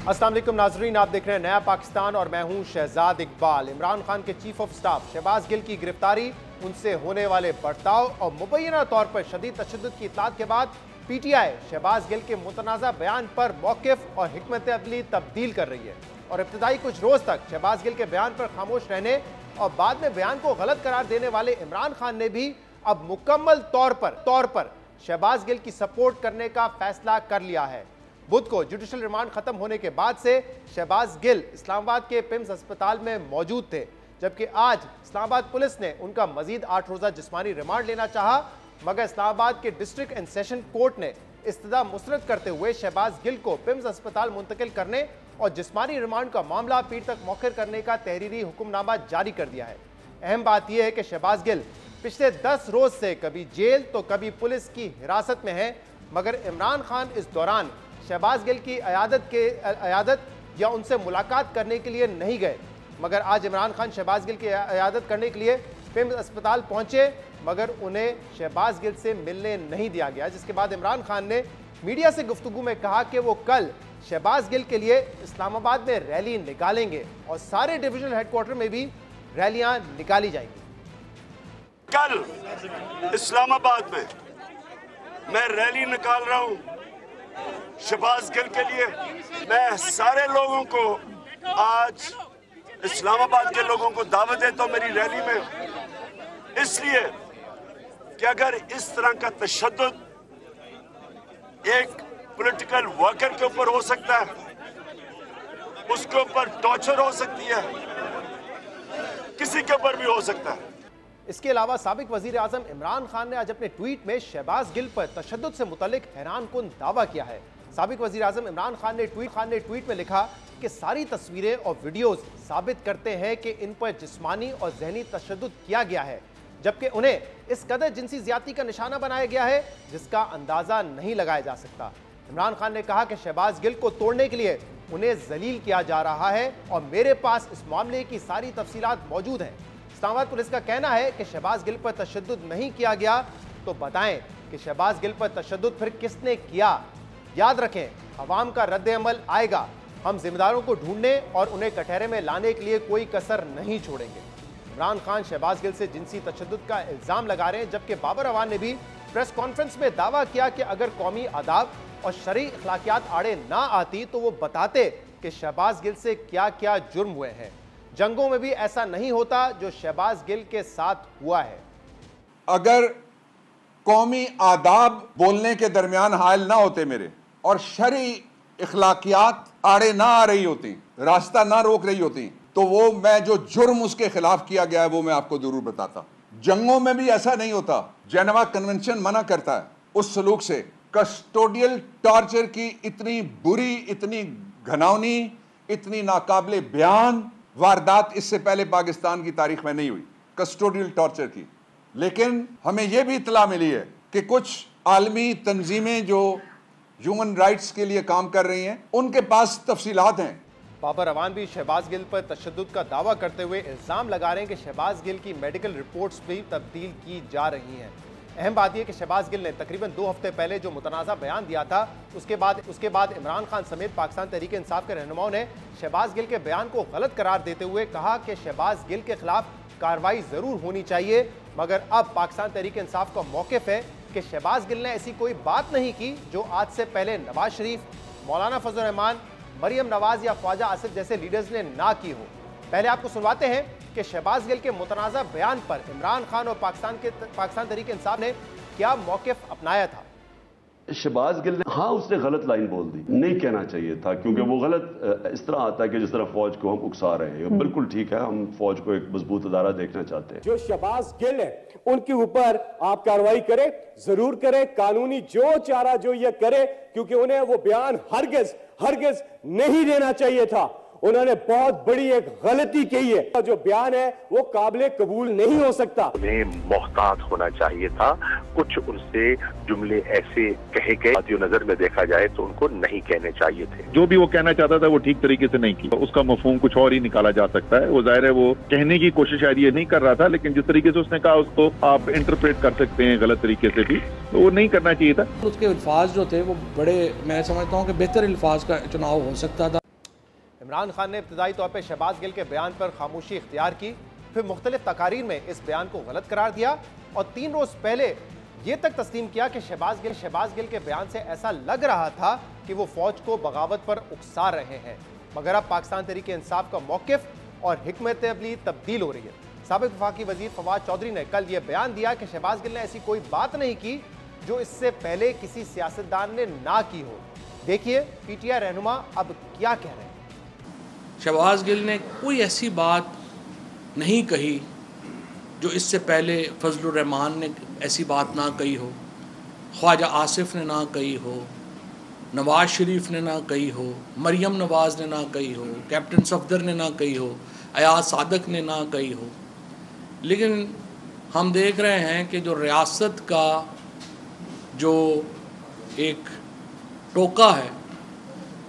अस्सलाम वालेकुम नाजरीन, आप देख रहे हैं नया पाकिस्तान और मैं हूं शहजाद इकबाल। इमरान खान के chief of staff Shahbaz Gill की गिरफ्तारी, उनसे होने वाले बर्ताव और मुबैना तौर पर शदीद तशद्दुद की इत्तलात के बाद पीटीआई शहबाज गिल के मुतनाज़ा बयान पर मौक़िफ़ और हिकमत अमली तब्दील कर रही है और इब्तिदाई कुछ रोज़ तक शहबाज गिल के बयान पर खामोश रहने और बाद में बयान को गलत करार देने वाले इमरान खान ने भी अब मुकम्मल तौर पर शहबाज गिल की सपोर्ट करने का फैसला कर लिया है। बुध को जुडिशल रिमांड खत्म होने के बाद से शहबाज गिल इस्लामाबाद के पिम्स अस्पताल में मौजूद थे, जबकि आज इस्लामाबाद पुलिस ने उनका मजीद 8 रोज़ा जिस्मानी रिमांड लेना चाहा, मगर इस्लामाबाद के डिस्ट्रिक्ट एंड सेशन कोर्ट ने इस्तदा मुस्तरद करते हुए शहबाज गिल को पिम्स अस्पताल मुंतकिल करने और जिस्मानी रिमांड का मामला पीर तक मौखिर करने का तहरीरी हुक्मनामा जारी कर दिया है। अहम बात यह है कि शहबाज गिल पिछले 10 रोज से कभी जेल तो कभी पुलिस की हिरासत में है, मगर इमरान खान इस दौरान शहबाज गिल की अयादत या उनसे मुलाकात करने के लिए नहीं गए। मगर आज इमरान खान शहबाज गिल की अयादत करने के लिए पिम्स अस्पताल पहुंचे, मगर उन्हें शहबाज गिल से मिलने नहीं दिया गया, जिसके बाद इमरान खान ने मीडिया से गुफ्तगू में कहा कि वो कल शहबाज गिल के लिए इस्लामाबाद में रैली निकालेंगे और सारे डिविजनल हेडक्वार्टर में भी रैलियां निकाली जाएंगी। कल इस्लामाबाद में मैं रैली निकाल रहा हूं शहबाज गिल के लिए। मैं सारे लोगों को आज इस्लामाबाद के लोगों को दावत देता हूं मेरी रैली में, इसलिए कि अगर इस तरह का तशद्दुद एक पॉलिटिकल वर्कर के ऊपर हो सकता है, उसके ऊपर टॉर्चर हो सकती है, किसी के ऊपर भी हो सकता है। इसके अलावा साबिक वजीर आजम इमरान खान ने आज अपने ट्वीट में शहबाज गिल पर तशद्दुद से मुतल्लिक हैरानकुन दावा किया है। साबिक वजीर आजम इमरान खान ने ट्वीट में लिखा कि सारी तस्वीरें और वीडियोस साबित करते हैं कि इन पर जिस्मानी और जहनी तशद्दुद किया गया है, जबकि उन्हें इस कदर जिनसी ज्यादती का निशाना बनाया गया है जिसका अंदाजा नहीं लगाया जा सकता। इमरान खान ने कहा कि शहबाज गिल को तोड़ने के लिए उन्हें जलील किया जा रहा है और मेरे पास इस मामले की सारी तफसीलात मौजूद हैं। इस्लामाबाद पुलिस का कहना है कि शहबाज गिल पर तशद्दुद नहीं किया गया, तो बताएं कि शहबाज गिल पर तशद्दुद फिर किसने किया। याद रखें, अवाम का रद्द अमल आएगा। हम जिम्मेदारों को ढूंढने और उन्हें कटहरे में लाने के लिए कोई कसर नहीं छोड़ेंगे। इमरान खान शहबाज गिल से जिनसी तशद्दुद का इल्ज़ाम लगा रहे हैं, जबकि बाबर अवान ने भी प्रेस कॉन्फ्रेंस में दावा किया कि अगर कौमी आदाब और शरई अखलाकियात आड़े ना आती तो वो बताते कि शहबाज गिल से क्या क्या जुर्म हुए हैं। जंगों में भी ऐसा नहीं होता जो शहबाज गिल के साथ हुआ है। अगर कौमी आदाब बोलने के दरमियान हायल ना होते मेरे और शरई इखलाकियात आड़े ना आ रही होती, रास्ता ना रोक रही होती, तो वो मैं जो जुर्म उसके खिलाफ किया गया है वो मैं आपको जरूर बताता। जंगों में भी ऐसा नहीं होता। जेनेवा कन्वेंशन मना करता है उस सलूक से। कस्टोडियल टॉर्चर की इतनी बुरी, इतनी घिनौनी, इतनी नाकाबिले बयान वारदात इससे पहले पाकिस्तान की तारीख में नहीं हुई, कस्टोडियल टॉर्चर की। लेकिन हमें यह भी इत्तला मिली है कि कुछ आलमी तंजीमें जो ह्यूमन राइट्स के लिए काम कर रही हैं, उनके पास तफसीलात हैं। बाबर अवान भी शहबाज गिल पर तशद्दुद का दावा करते हुए इल्ज़ाम लगा रहे हैं कि शहबाज गिल की मेडिकल रिपोर्ट्स भी तब्दील की जा रही हैं। अहम बात यह कि शहबाज गिल ने तकरीबन 2 हफ्ते पहले जो मुतनाज़ा बयान दिया था, उसके बाद इमरान खान समेत पाकिस्तान तहरीक इंसाफ के रहनुमाओं ने शहबाज गिल के बयान को गलत करार देते हुए कहा कि शहबाज गिल के खिलाफ कार्रवाई ज़रूर होनी चाहिए, मगर अब पाकिस्तान तहरीक इंसाफ का मौक़िफ़ है कि शहबाज गिल ने ऐसी कोई बात नहीं की जो आज से पहले नवाज शरीफ, मौलाना फजल रहमान, मरियम नवाज या ख्वाजा आसिफ जैसे लीडर्स ने ना की हो। पहले आपको सुनवाते हैं कि शहबाज गिल के मुतनाज़ा बयान पर इमरान खान और पाकिस्तान तहरीक इंसाफ ने क्या मौक़िफ़ अपनाया था। शहबाज गिल ने उसने गलत लाइन बोल दी, नहीं कहना चाहिए था, क्योंकि वो गलत इस तरह आता है कि जिस तरह फौज को हम उकसा रहे हैं। बिल्कुल ठीक है, हम फौज को एक मजबूत अदारा देखना चाहते हैं। जो शहबाज गिल है उनके ऊपर आप कार्रवाई करें, जरूर करें, कानूनी जो चारा जो ये करे, क्योंकि उन्हें वो बयान हरगिज नहीं देना चाहिए था। उन्होंने बहुत बड़ी एक गलती की है। जो बयान है वो काबिल कबूल नहीं हो सकता। उन्हें मोहतात होना चाहिए था। कुछ उनसे जुमले ऐसे कहे गए जो नजर में देखा जाए तो उनको नहीं कहने चाहिए थे। जो भी वो कहना चाहता था वो ठीक तरीके से नहीं की, उसका मफहूम कुछ और ही निकाला जा सकता है। वो जाहिर है वो कहने की कोशिश शायद ये नहीं कर रहा था, लेकिन जिस तरीके से उसने कहा उसको आप इंटरप्रेट कर सकते हैं गलत तरीके से भी, तो वो नहीं करना चाहिए था। उसके अल्फाज जो थे वो बड़े, मैं समझता हूँ कि बेहतर अल्फाज का चुनाव हो सकता था। इमरान खान ने इब्तदाई तौर पर शहबाज गिल के बयान पर खामोशी इख्तियार की, फिर मुख्तलिफ तकारीर में इस बयान को गलत करार दिया और 3 रोज पहले यह तक तस्लीम किया कि शहबाज गिल के बयान से ऐसा लग रहा था कि वो फौज को बगावत पर उकसा रहे हैं। मगर अब पाकिस्तान तहरीक इंसाफ का मौकिफ और हिकमत अमली तब्दील हो रही है। साबिक वफाकी वजीर फवाद चौधरी ने कल यह बयान दिया कि शहबाज गिल ने ऐसी कोई बात नहीं की जो इससे पहले किसी सियासतदान ने ना की हो। देखिए पीटीआई रहनुमा अब क्या कह रहे हैं। शहबाज गिल ने कोई ऐसी बात नहीं कही जो इससे पहले फजलुर रहमान ने ऐसी बात ना कही हो, ख्वाजा आसिफ ने ना कही हो, नवाज शरीफ ने ना कही हो, मरियम नवाज ने ना कही हो, कैप्टन सफदर ने ना कही हो, अयाज सादक ने ना कही हो। लेकिन हम देख रहे हैं कि जो रियासत का जो एक टोका है,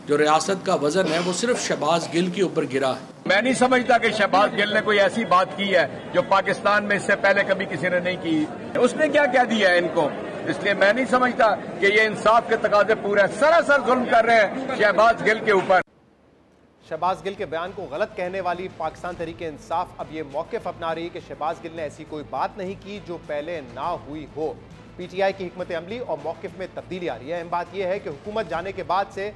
जो रियासत का वजन है, वो सिर्फ शहबाज गिल के ऊपर गिरा है। मैं नहीं समझता कि शहबाज गिल ने कोई ऐसी बात की है जो पाकिस्तान में इससे पहले कभी किसी ने नहीं की। उसने क्या कह दिया है इनको, इसलिए मैं नहीं समझता कि ये इंसाफ के तकाजे पूरे सरासर जुल्म कर रहे हैं शहबाज गिल के ऊपर। शहबाज गिल के बयान को गलत कहने वाली पाकिस्तान तहरीक इंसाफ अब ये मौकिफ अपना रही कि शहबाज गिल ने ऐसी कोई बात नहीं की जो पहले ना हुई हो। पीटीआई की हिकमत अमली और मौकिफ में तब्दीली आ रही है। अहम बात यह है कि हुकूमत जाने के बाद से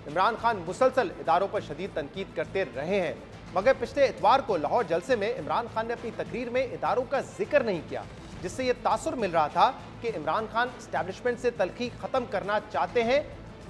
इमरान खान मुसलसल इदारों पर शदीद तनकीद करते रहे हैं, मगर पिछले इतवार को लाहौर जलसे में इमरान खान ने अपनी तकरीर में इदारों का जिक्र नहीं किया, जिससे यह तासुर मिल रहा था कि इमरान खान एस्टैब्लिशमेंट से तलखी खत्म करना चाहते हैं।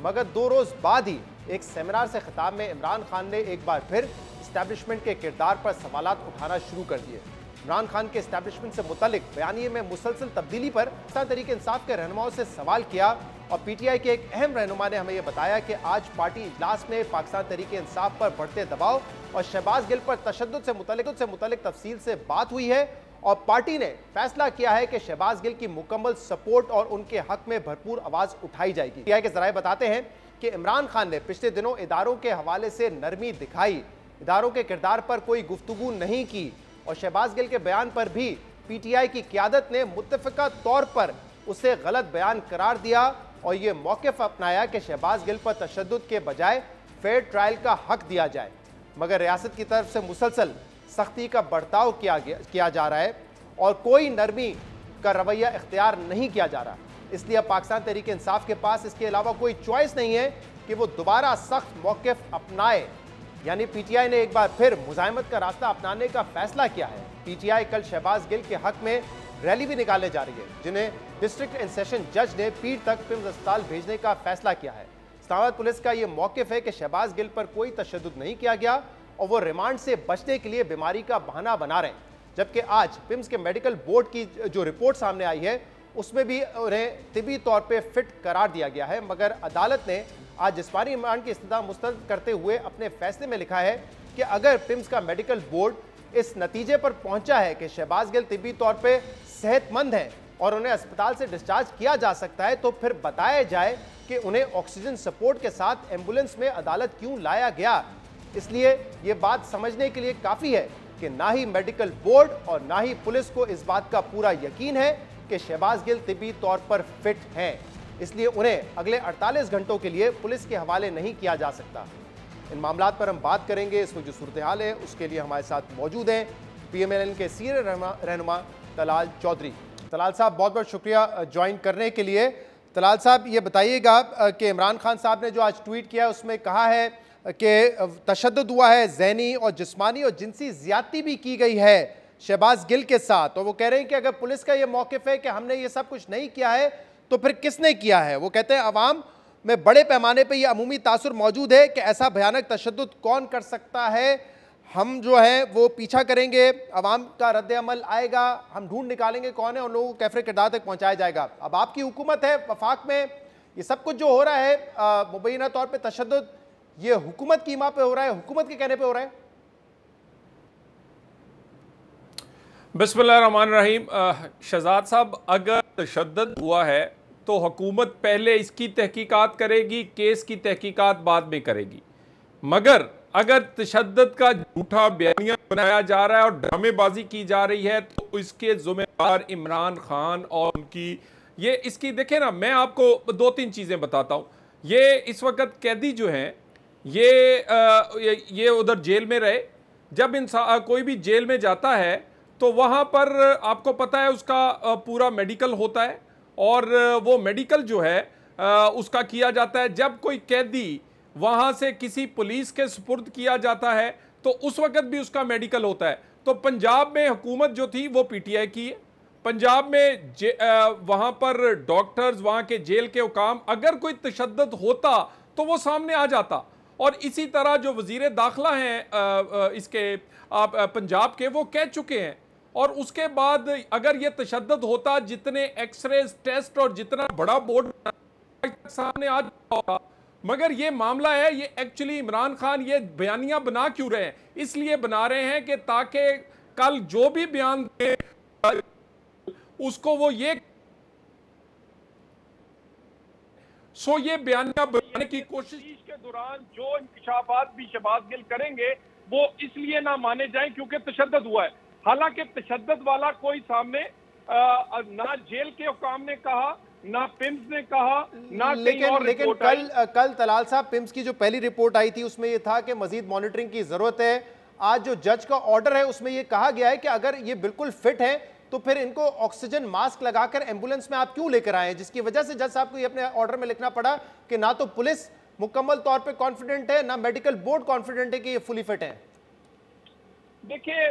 मगर 2 रोज बाद ही एक सेमिनार से खिताब में इमरान खान ने एक बार फिर एस्टैब्लिशमेंट के किरदार पर सवालात उठाना शुरू कर दिए। इमरान खान के एस्टैब्लिशमेंट से मुतल्लिक बयानिए में मुसलसल तब्दीली पर पाकिस्तान तहरीक इंसाफ के रहनुमाओं से सवाल किया और पीटीआई के एक अहम रहनुमा ने हमें यह बताया कि आज पार्टी इजलास में पाकिस्तान तहरीक इंसाफ पर बढ़ते दबाव और शहबाज गिल पर तशद्दुद से मुतल्लिक तफसील से बात हुई है और पार्टी ने फैसला किया है कि शहबाज गिल की मुकम्मल सपोर्ट और उनके हक में भरपूर आवाज उठाई जाएगी। पीटीआई के जराए बताते हैं कि इमरान खान ने पिछले दिनों इदारों के हवाले से नरमी दिखाई, इदारों के किरदार पर कोई गुफ्तगू नहीं की और शहबाज गिल के बयान पर भी पीटीआई की क़यादत ने मुत्तफ़िक़ा तौर पर उसे गलत बयान करार दिया और ये मौक़िफ़ अपनाया कि शहबाज गिल पर तशद्दुद के बजाय फेयर ट्रायल का हक दिया जाए। मगर रियासत की तरफ से मुसलसल सख्ती का बर्ताव किया जा रहा है और कोई नरमी का रवैया इख्तियार नहीं किया जा रहा। इसलिए अब पाकिस्तान तहरीक इंसाफ के पास इसके अलावा कोई चॉइस नहीं है कि वो दोबारा सख्त मौक़िफ़ अपनाए। यानी पीटीआई ने एक बार फिर मुज़ाहिमत का रास्ता अपनाने का फैसला किया है। पीटीआई कल शहबाज गिल के हक में रैली भी निकालने जा रही है, जिन्हें डिस्ट्रिक्ट एंड सेशन जज ने पीर तक पिम्स अस्पताल भेजने का फैसला किया है। इस्लामाबाद पुलिस का यह मौक़िफ़ है कि शहबाज गिल पर कोई तशद्दुद नहीं किया गया और वो रिमांड से बचने के लिए बीमारी का बहाना बना रहे हैं। जबकि आज पिम्स के मेडिकल बोर्ड की जो रिपोर्ट सामने आई है उसमें भी उन्हें तिबी तौर पे फिट करार दिया गया है। मगर अदालत ने आज जिस्मानी रिमांड की इस्तदा मुस्तरद करते हुए अपने फैसले में लिखा है कि अगर पिम्स का मेडिकल बोर्ड इस नतीजे पर पहुंचा है कि शहबाज गिल तिबी तौर पे सेहतमंद हैं और उन्हें अस्पताल से डिस्चार्ज किया जा सकता है, तो फिर बताया जाए कि उन्हें ऑक्सीजन सपोर्ट के साथ एम्बुलेंस में अदालत क्यों लाया गया। इसलिए ये बात समझने के लिए काफ़ी है कि ना ही मेडिकल बोर्ड और ना ही पुलिस को इस बात का पूरा यकीन है कि शहबाज गिल तिबी तौर पर फिट हैं, इसलिए उन्हें अगले 48 घंटों के लिए पुलिस के हवाले नहीं किया जा सकता। इन मामलात पर हम बात करेंगे। इस वक्त जो सूरत हाल है उसके लिए हमारे साथ मौजूद हैं PMLN के सीनियर रहनुमा तलाल चौधरी। तलाल साहब बहुत बहुत शुक्रिया ज्वाइन करने के लिए। तलाल साहब ये बताइएगा कि इमरान खान साहब ने जो आज ट्वीट किया उसमें कहा है कि तशद्दुद हुआ है, ज़हनी और जिस्मानी और जिनसी ज़्यादती भी की गई है शहबाज गिल के साथ। और वो कह रहे हैं कि अगर पुलिस का ये मौक़िफ़ है कि हमने ये सब कुछ नहीं किया है तो फिर किसने किया है। वो कहते हैं अवाम में बड़े पैमाने पे ये अमूमी तासुर मौजूद है कि ऐसा भयानक तशद्दुद कौन कर सकता है। हम जो है वो पीछा करेंगे, अवाम का रद्द अमल आएगा, हम ढूंढ निकालेंगे कौन है, उन लोगों को कैफरे किरदार तक पहुँचाया जाएगा। अब आपकी हुकूमत है वफाक में, ये सब कुछ जो हो रहा है मुबैना तौर पर तशद्दुद, ये हुकूमत की ईमा पे हो रहा है, हुकूमत के कहने पे हो रहा है। बिस्मिल्लाहिर्रहमानिर्रहीम। शहजाद साहब, अगर तशद्दुद हुआ है तो हुकूमत पहले इसकी तहकीकात करेगी, केस की तहकीकात बाद में करेगी। मगर अगर तशद्दुद का झूठा बयानिया बनाया जा रहा है और ड्रामेबाजी की जा रही है तो इसके जिम्मेदार इमरान खान और उनकी ये इसकी देखें ना, मैं आपको 2-3 चीज़ें बताता हूँ। ये इस वक्त कैदी जो हैं ये उधर जेल में रहे। जब इंसान कोई भी जेल में जाता है तो वहाँ पर आपको पता है उसका पूरा मेडिकल होता है, और वो मेडिकल जो है उसका किया जाता है। जब कोई कैदी वहाँ से किसी पुलिस के सुपुर्द किया जाता है तो उस वक्त भी उसका मेडिकल होता है। तो पंजाब में हुकूमत जो थी वो पीटीआई की है। पंजाब में वहाँ पर डॉक्टर्स, वहाँ के जेल के हुकाम, अगर कोई तशद्दुद होता तो वो सामने आ जाता। और इसी तरह जो वजीर दाखिला हैं इसके पंजाब के, वो कह चुके हैं। और उसके बाद अगर ये तशद्दुद होता, जितने एक्सरे टेस्ट और जितना बड़ा बोर्ड सामने आ जाता। मगर ये मामला है, ये एक्चुअली इमरान खान ये बयानियां बना क्यों रहे हैं? इसलिए बना रहे हैं कि ताकि कल जो भी बयान दे उसको वो ये बयानियां बनाने की कोशिश के दौरान जो इंकशाफात भी शहबाज गिल करेंगे वो इसलिए ना माने जाएं क्योंकि तशद्दुद हुआ है। हालांकि तशद्दुद वाला कोई सामने ना जेल के हुकाम ने कहा, ना पिम्स ने कहा, ना लेकिन कल तलाल साहब, पिम्स की जो पहली रिपोर्ट आई थी उसमें यह था कि मजीद मॉनिटरिंग की जरूरत है। आज जो जज का ऑर्डर है उसमें यह कहा गया है कि अगर ये बिल्कुल फिट है तो फिर इनको ऑक्सीजन मास्क लगाकर एम्बुलेंस में आप क्यों लेकर आए, जिसकी वजह से जज साहब को ये अपने ऑर्डर में लिखना पड़ा कि ना तो पुलिस मुकम्मल तौर पे कॉन्फिडेंट है, ना मेडिकल बोर्ड कॉन्फिडेंट है कि ये फुली फिट है। देखिए,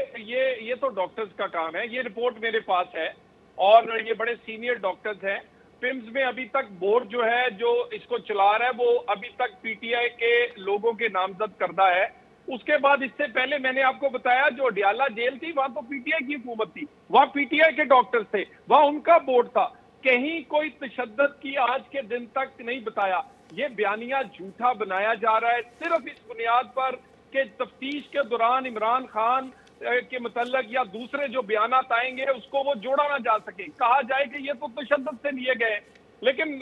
ये तो डॉक्टर्स का काम है। ये रिपोर्ट मेरे पास है और ये बड़े सीनियर डॉक्टर्स हैं। पिम्स में अभी तक बोर्ड जो है जो इसको चला रहा है वो अभी तक पीटीआई के लोगों के नामजद करदा है। उसके बाद इससे पहले मैंने आपको बताया जो अडियाला जेल थी वहां तो पीटीआई की हुकूमत थी, वहां पीटीआई के डॉक्टर्स थे, वहां उनका बोर्ड था। कहीं कोई तशद्दुद की आज के दिन तक नहीं बताया। ये बयानिया झूठा बनाया जा रहा है सिर्फ इस बुनियाद पर कि तफ्तीश के दौरान इमरान खान के मतलब या दूसरे जो बयानात आएंगे उसको वो जोड़ा ना जा सके, कहा जाए कि ये तो तशद्दुद से लिए गए। लेकिन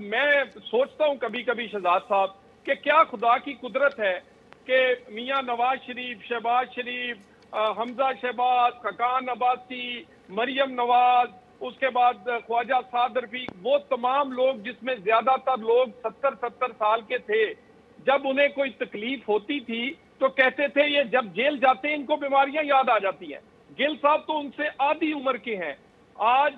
मैं सोचता हूं कभी कभी शहजाद साहब कि क्या खुदा की कुदरत है कि मियां नवाज शरीफ, शहबाज शरीफ, हमजा शहबाज, खकान अब्बासी, मरियम नवाज, उसके बाद ख्वाजा साद रफीक, वो तमाम लोग जिसमें ज्यादातर लोग 70-70 साल के थे, जब उन्हें कोई तकलीफ होती थी तो कहते थे ये जब जेल जाते हैं इनको बीमारियां याद आ जाती हैं। गिल साहब तो उनसे आधी उम्र के हैं। आज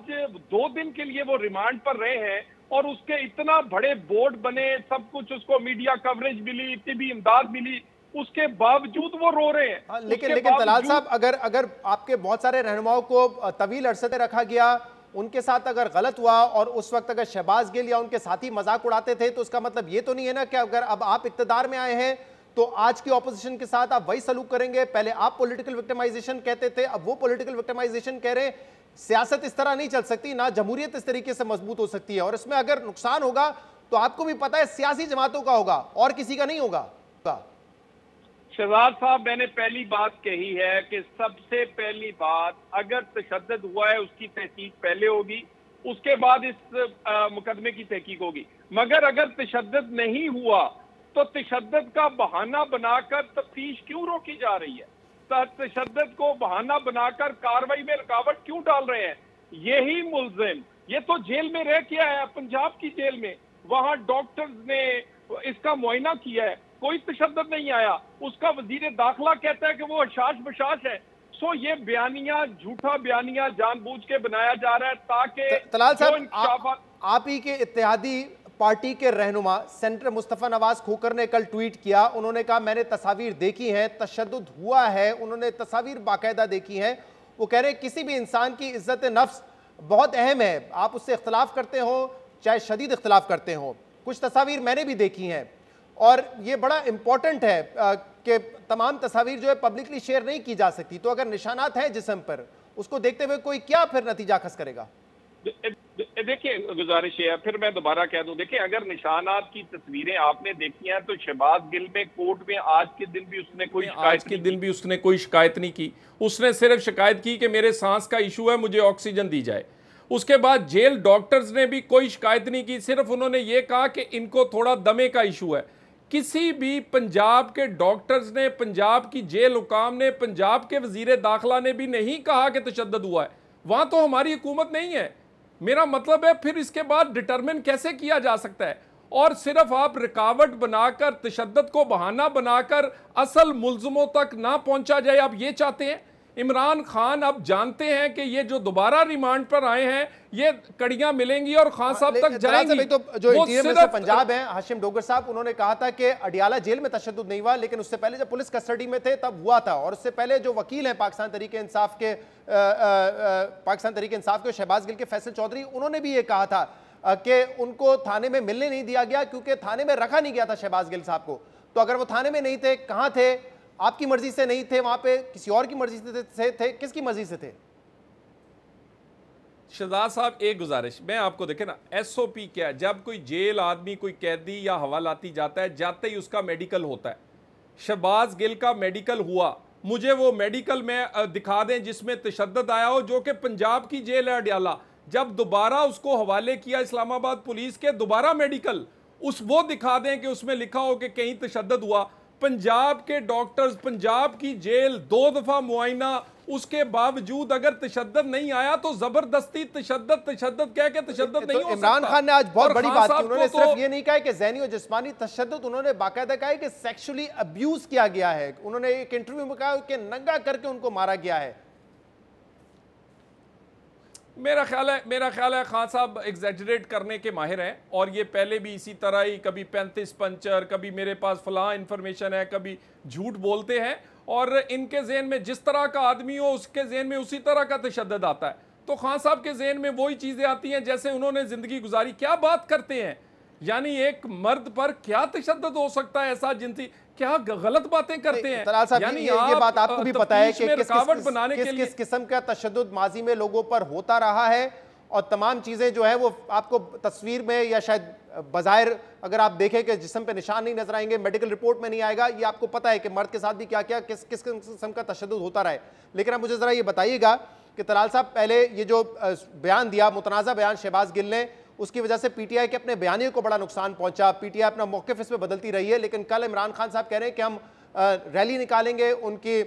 2 दिन के लिए वो रिमांड पर रहे हैं और उसके इतना बड़े बोर्ड बने, सब कुछ उसको मीडिया कवरेज मिली, तिबी इमदाद मिली, उसके बावजूद वो रो रहे हैं। लेकिन तलाल साहब, अगर आपके बहुत सारे रहनुमाओं को तवील अरसे तक रखा गया, उनके साथ अगर गलत हुआ और उस वक्त अगर शहबाज गिल या उनके साथी मजाक उड़ाते थे तो उसका मतलब ये तो नहीं है ना कि अगर अब आप इक्तदार में आए हैं तो आज की ऑपोजिशन के साथ आप वही सलूक करेंगे। पहले आप पॉलिटिकल विक्टिमाइजेशन कहते थे, अब वो पॉलिटिकल विक्टिमाइजेशन कह रहे हैं। सियासत इस तरह नहीं चल सकती, ना जमहूरियत इस तरीके से मजबूत हो सकती है। और इसमें अगर नुकसान होगा तो आपको भी पता है सियासी जमातों का होगा और किसी का नहीं होगा। शहजाद साहब, मैंने पहली बात कही है कि सबसे पहली बात, अगर तशद्दुद हुआ है उसकी तहकीक पहले होगी, उसके बाद इस मुकदमे की तहकीक होगी। मगर अगर तशद्दुद नहीं हुआ तो तशद्दुद का बहाना बनाकर तफ्तीश क्यों रोकी जा रही है? तशद्दुद को बहाना बनाकर कार्रवाई में रुकावट क्यों डाल रहे हैं? यही मुल्जिम, ये तो जेल में रह के आया, पंजाब की जेल में, वहां डॉक्टर्स ने इसका मुआयना किया है, कोई तशद्दुद नहीं आया। उसका वजीर दाखिला कहता है कि वो हशाश बशाश है। सो ये बयानिया, झूठा बयानिया जानबूझ के बनाया जा रहा है ताकि तलाल साहब, आप ही के इत्तेहादी पार्टी के रहनुमा सेनेटर मुस्तफा नवाज खोकर ने कल ट्वीट किया। उन्होंने कहा मैंने तस्वीर देखी है, तशद्दुद हुआ है, उन्होंने तस्वीर बाकायदा देखी है। वो कह रहे हैं किसी भी इंसान की इज्जत नफ्स बहुत अहम है, आप उससे इख्तलाफ करते हो चाहे शदीद इख्तलाफ करते हो। कुछ तस्वीर मैंने भी देखी हैं और ये बड़ा इंपॉर्टेंट है कि तमाम तस्वीर जो है पब्लिकली शेयर नहीं की जा सकती। तो अगर निशानात हैं जिस्म पर, उसको देखते हुए कोई क्या फिर नतीजा खस करेगा? देखिए, गुजारिश है, फिर मैं दोबारा कह दूं, देखिए अगर निशानात की तस्वीरें आपने देखी हैं तो शहबाज गिल में कोर्ट में आज के दिन भी उसने कोई शिकायत नहीं की। उसने सिर्फ शिकायत की कि मेरे सांस का इशू है, मुझे ऑक्सीजन दी जाए। उसके बाद जेल डॉक्टर्स ने भी कोई शिकायत नहीं की, सिर्फ उन्होंने ये कहा कि इनको थोड़ा दमे का इशू है। किसी भी पंजाब के डॉक्टर्स ने, पंजाब की जेल हुकाम ने, पंजाब के वजीर दाखिला ने भी नहीं कहा कि तशद्दुद हुआ है। वहां तो हमारी हुकूमत नहीं है। मेरा मतलब है फिर इसके बाद डिटरमिन कैसे किया जा सकता है? और सिर्फ आप रुकावट बनाकर, तशद्दुद को बहाना बनाकर असल मुल्ज़िमों तक ना पहुंचा जाए, आप ये चाहते हैं? इमरान खान अब जानते हैं कि ये जो दोबारा रिमांड पर आए हैं ये कड़ियां मिलेंगी और खान साहब तक जाएंगी। तो जो इंटीरियर मिनिस्टर पंजाब हैं हाशिम डोगर साहब, उन्होंने कहा था कि अडियाला जेल में तशद्दुद नहीं हुआ, लेकिन उससे पहले जब पुलिस कस्टडी में थे तब हुआ था। और उससे पहले जो वकील हैं पाकिस्तान तहरीक इंसाफ के शहबाज गिल के फैसल चौधरी, उन्होंने भी ये कहा था कि उनको थाने में मिलने नहीं दिया गया क्योंकि थाने में रखा नहीं गया था शहबाज गिल साहब को। तो अगर वो थाने में नहीं थे, कहां थे? आपकी मर्जी से नहीं थे, वहां पे किसी और की मर्जी से थे, किसकी मर्जी से थे? शहजाद साहब, एक गुजारिश, मैं आपको देखे ना, एसओपी क्या है? जब कोई जेल आदमी, कोई कैदी या हवालाती जाता है, जाते ही उसका मेडिकल होता है। शहबाज गिल का मेडिकल हुआ, मुझे वो मेडिकल में दिखा दें जिसमें तशद्दुद आया हो, जो कि पंजाब की जेल है अडियाला। जब दोबारा उसको हवाले किया इस्लामाबाद पुलिस के, दोबारा मेडिकल वो दिखा दें कि उसमें लिखा हो कि कहीं तशद्दुद हुआ। पंजाब के डॉक्टर्स, पंजाब की जेल 2 दफा मुआयना, उसके बावजूद अगर तशद्दुद नहीं आया तो जबरदस्ती तशद्दुद कह के तशद्दुद नहीं हो सकता। इमरान खान ने आज बहुत बड़ी बात की, उन्होंने सिर्फ ये नहीं कहा कि ज़हनी और जिस्मानी तशद्दुद, उन्होंने बाकायदा कहा कि सेक्सुअली अब्यूज किया गया है। उन्होंने एक इंटरव्यू में कहा कि नंगा करके उनको मारा गया है। मेरा ख्याल है खान साहब एग्जैजरेट करने के माहिर हैं, और ये पहले भी इसी तरह ही कभी 35 पंचर, कभी मेरे पास फलां इंफॉर्मेशन है, कभी झूठ बोलते हैं, और इनके जहन में जिस तरह का आदमी हो उसके जहन में उसी तरह का तशद्दुद आता है। तो खान साहब के जहन में वही चीज़ें आती हैं जैसे उन्होंने ज़िंदगी गुजारी। क्या बात करते हैं, यानी एक मर्द पर क्या तशद्दुद हो सकता है ऐसा, जिनसी क्या गलत बातें करते हैं। यानी ये बात आपको भी पता है कि किस किस्म का तशद्दुद माजी में लोगों पर होता रहा है, और तमाम चीजें जो है वो आपको तस्वीर में या शायद बज़ाहिर अगर आप देखें कि जिस्म पे निशान नहीं नजर आएंगे, मेडिकल रिपोर्ट में नहीं आएगा, ये आपको पता है कि मर्द के साथ भी क्या क्या किस किस्म का तशद्दुद होता रहा है। लेकिन आप मुझे जरा ये बताइएगा कि तलाल साहब, पहले ये जो बयान दिया, मुतनाज़ा बयान शहबाज गिल ने, उसकी वजह से पीटीआई के अपने बयानियों को बड़ा नुकसान पहुंचा। पीटीआई अपना मौक़िफ़ इसमें बदलती रही है, लेकिन कल इमरान खान साहब कह रहे हैं कि हम रैली निकालेंगे उनकी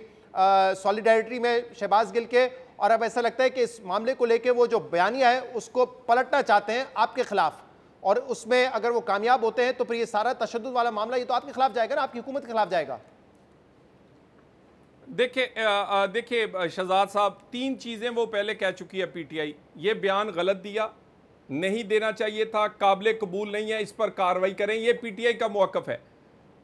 सॉलिडारिटी में शहबाज गिल के, और अब ऐसा लगता है कि इस मामले को लेकर वो जो बयानिया है उसको पलटना चाहते हैं आपके खिलाफ, और उसमें अगर वो कामयाब होते हैं तो फिर ये सारा तशद्दुद वाला मामला ये तो आपके खिलाफ जाएगा ना, आपकी हुकूमत के खिलाफ जाएगा। देखिए शहजाद साहब, 3 चीज़ें वो पहले कह चुकी है पीटीआई। ये बयान गलत दिया, नहीं देना चाहिए था, काबिल कबूल नहीं है, इस पर कार्रवाई करें, ये पीटीआई का मौक़िफ़ है।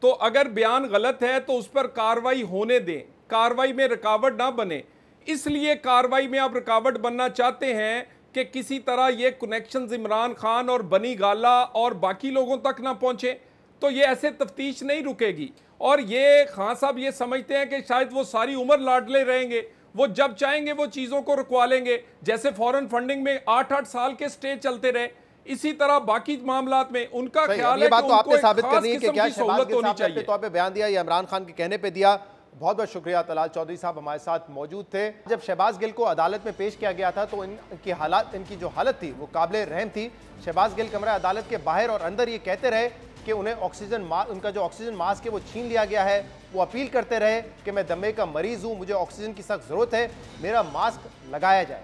तो अगर बयान गलत है तो उस पर कार्रवाई होने दें, कार्रवाई में रुकावट ना बने। इसलिए कार्रवाई में आप रुकावट बनना चाहते हैं कि किसी तरह ये कनेक्शंस इमरान खान और बनी गाला और बाकी लोगों तक ना पहुंचे, तो ये ऐसे तफ्तीश नहीं रुकेगी। और ये खान साहब ये समझते हैं कि शायद वो सारी उम्र लाडले रहेंगे, वो जब चाहेंगे वो चीज़ों को रुकवा लेंगे। जैसे फॉरेन फंडिंग में 8-8 साल के स्टे चलते रहे, इसी तरह बाकी मामलात में उनका ख्याल है कि उनको एक खास किस्म की सहूलत होनी चाहिए। तौर पे बयान दिया, ये इमरान खान के कहने पे दिया। बहुत बहुत शुक्रिया, तलाल चौधरी साहब हमारे साथ मौजूद थे। जब शहबाज गिल को अदालत में पेश किया गया था तो इनकी जो हालत थी वो काबिल रहम थी। शहबाज गिल कमरा अदालत के बाहर और अंदर ये कहते रहे कि उन्हें उनका जो ऑक्सीजन मास्क है वो छीन लिया गया है। वो अपील करते रहे कि मैं दमे का मरीज हूँ, मुझे ऑक्सीजन की सख्त ज़रूरत है, मेरा मास्क लगाया जाए।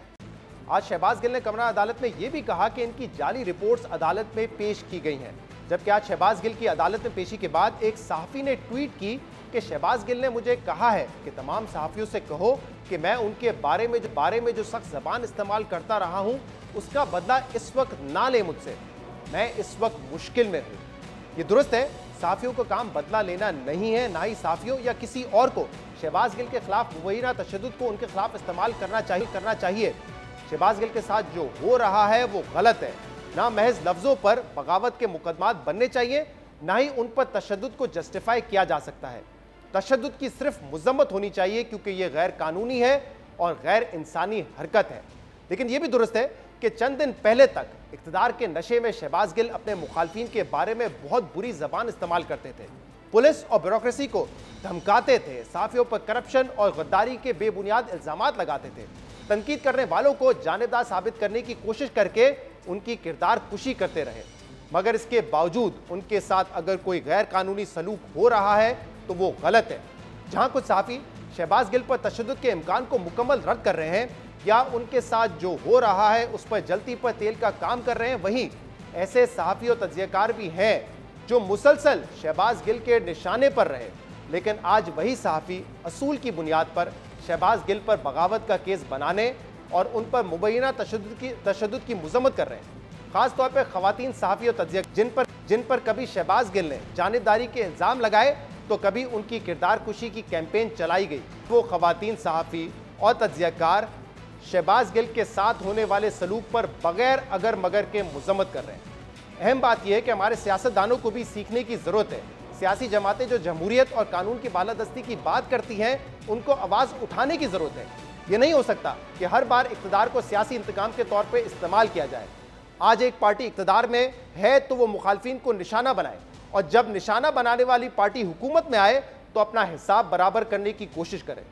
आज शहबाज गिल ने कमरा अदालत में यह भी कहा कि इनकी जाली रिपोर्ट्स अदालत में पेश की गई हैं। जबकि आज शहबाज गिल की अदालत में पेशी के बाद एक सहाफ़ी ने ट्वीट की कि शहबाज गिल ने मुझे कहा है कि तमाम सहाफ़ियों से कहो कि मैं उनके बारे में जो सख्त ज़बान इस्तेमाल करता रहा हूँ उसका बदला इस वक्त ना ले मुझसे, मैं इस वक्त मुश्किल में हूँ। ये दुरुस्त है, सहाफ़ियों का काम बदला लेना नहीं है, ना ही सहाफ़ियों या किसी और को शहबाज गिल के खिलाफ मुबैना तशद्दुद को उनके खिलाफ इस्तेमाल करना चाहिए। शहबाज गिल के साथ जो हो रहा है वो गलत है। ना महज लफ्ज़ों पर बगावत के मुकदमात बनने चाहिए, ना ही उन पर तशद्दुद को जस्टिफाई किया जा सकता है। तशद्दुद की सिर्फ मुज़म्मत होनी चाहिए क्योंकि ये गैर कानूनी है और गैर इंसानी हरकत है। लेकिन यह भी दुरुस्त है कि चंद दिन पहले तक इक़्तिदार के नशे में शहबाज गिल अपने मुखालफिन के बारे में बहुत बुरी ज़बान इस्तेमाल करते थे, पुलिस और ब्यूरोक्रेसी को धमकाते थे, सहाफ़ियों पर करप्शन और गद्दारी के बेबुनियाद इल्ज़ामात लगाते थे, तनकीद करने वालों को जानिबदार साबित करने की कोशिश करके उनकी किरदार कुशी करते रहे। मगर इसके बावजूद उनके साथ अगर कोई गैर कानूनी सलूक हो रहा है तो वो गलत है। जहां कुछ सहाफ़ी शहबाज गिल पर तशद्दुद के इम्कान को मुकम्मल रद्द कर रहे हैं या उनके साथ जो हो रहा है उस पर जलती पर तेल का काम कर रहे हैं, वहीं ऐसे सहाफ़ी और तज्ज़ियाकार भी हैं जो मुसलसल शहबाज गिल के निशाने पर रहे, लेकिन आज वही सहाफ़ी असूल की बुनियाद पर शहबाज गिल पर बगावत का केस बनाने और उन पर मुबैना तशद्दुद की मज़म्मत कर रहे हैं। ख़ास तौर पर ख़वातीन सहाफ़ी और तज्ज़िया जिन पर कभी शहबाज गिल ने जानिबदारी के इल्ज़ाम लगाए तो कभी उनकी किरदार कुशी की कैंपेन चलाई गई। वो ख़वातीन सहाफ़ी और तज्ज़ियाकार शहबाज गिल के साथ होने वाले सलूक पर बगैर अगर मगर के मज़म्मत कर रहे हैं। अहम बात यह है कि हमारे सियासतदानों को भी सीखने की ज़रूरत है। सियासी जमातें जो जमहूरियत और कानून की बालादस्ती की बात करती हैं, उनको आवाज़ उठाने की ज़रूरत है। ये नहीं हो सकता कि हर बार इक़्तिदार को सियासी इंतकाम के तौर पर इस्तेमाल किया जाए। आज एक पार्टी इक़्तिदार में है तो वो मुखालफिन को निशाना बनाए, और जब निशाना बनाने वाली पार्टी हुकूमत में आए तो अपना हिसाब बराबर करने की कोशिश करे।